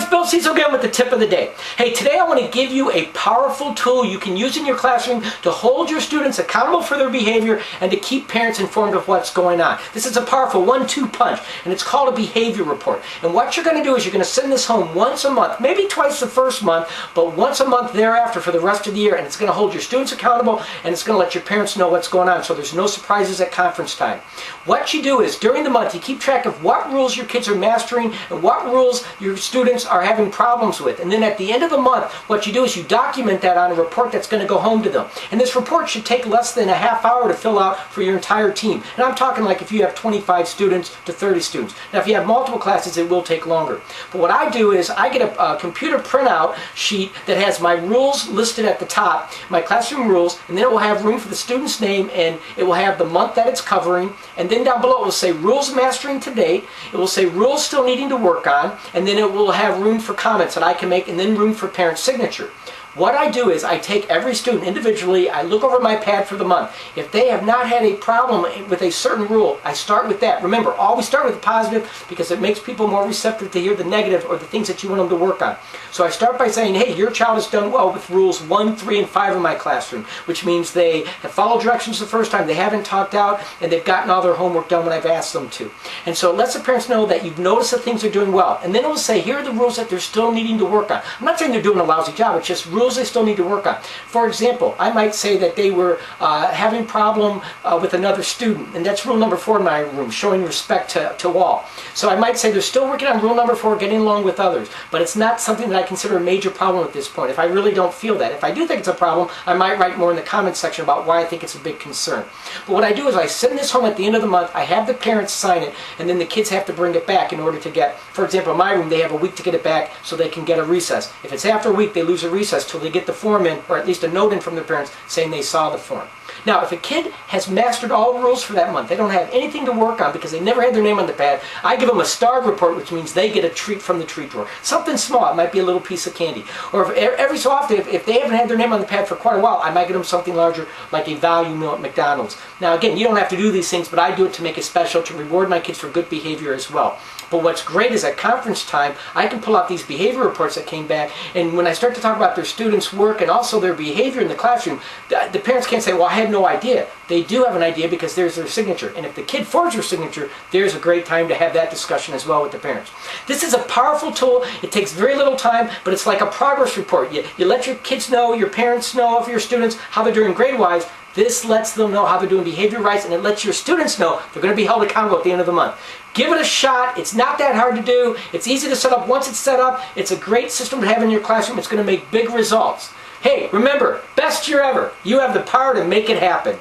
Bill Cecil again with the tip of the day. Hey, today I want to give you a powerful tool you can use in your classroom to hold your students accountable for their behavior and to keep parents informed of what's going on. This is a powerful 1-2 punch, and it's called a behavior report. And what you're going to do is you're going to send this home once a month, maybe twice the first month, but once a month thereafter for the rest of the year, and it's going to hold your students accountable, and it's going to let your parents know what's going on, so there's no surprises at conference time. What you do is, during the month, you keep track of what rules your kids are mastering and what rules your students are having problems with. And then at the end of the month, what you do is you document that on a report that's going to go home to them. And this report should take less than a half hour to fill out for your entire team. And I'm talking like if you have 25 students to 30 students. Now if you have multiple classes, it will take longer. But what I do is I get a computer printout sheet that has my rules listed at the top, my classroom rules, and then it will have room for the student's name, and it will have the month that it's covering, and then down below it will say rules mastering to date, it will say rules still needing to work on, and then it will have room for comments that I can make, and then room for parent signature. What I do is I take every student individually, I look over my pad for the month. If they have not had a problem with a certain rule, I start with that. Remember, always start with the positive because it makes people more receptive to hear the negative or the things that you want them to work on. So I start by saying, hey, your child has done well with rules 1, 3, and 5 in my classroom, which means they have followed directions the first time, they haven't talked out, and they've gotten all their homework done when I've asked them to. And so it lets the parents know that you've noticed that things are doing well. And then it will say, here are the rules that they're still needing to work on. I'm not saying they're doing a lousy job, it's just rules they still need to work on. For example, I might say that they were having a problem with another student, and that's rule number 4 in my room, showing respect to all. So I might say they're still working on rule number 4, getting along with others, but it's not something that I consider a major problem at this point, if I really don't feel that. If I do think it's a problem, I might write more in the comments section about why I think it's a big concern. But what I do is I send this home at the end of the month, I have the parents sign it, and then the kids have to bring it back in order to get, for example, in my room, they have a week to get it back so they can get a recess. If it's after a week, they lose a recess till they get the form in, or at least a note in from their parents saying they saw the form. Now, if a kid has mastered all the rules for that month, they don't have anything to work on because they never had their name on the pad, I give them a starred report, which means they get a treat from the treat drawer. Something small, it might be a little piece of candy. Or every so often, if they haven't had their name on the pad for quite a while, I might get them something larger, like a value meal at McDonald's. Now again, you don't have to do these things, but I do it to make it special, to reward my kids for good behavior as well. But what's great is at conference time, I can pull out these behavior reports that came back, and when I start to talk about their students' work and also their behavior in the classroom, the parents can't say, well, I had no idea. They do have an idea because there's their signature. And if the kid forges their signature, there's a great time to have that discussion as well with the parents. This is a powerful tool. It takes very little time, but it's like a progress report. You let your kids know, your parents know of your students, how they're doing grade-wise. This lets them know how they're doing behavior-wise, and it lets your students know they're going to be held accountable at the end of the month. Give it a shot. It's not that hard to do. It's easy to set up. Once it's set up, it's a great system to have in your classroom. It's going to make big results. Hey, remember, best year ever. You have the power to make it happen.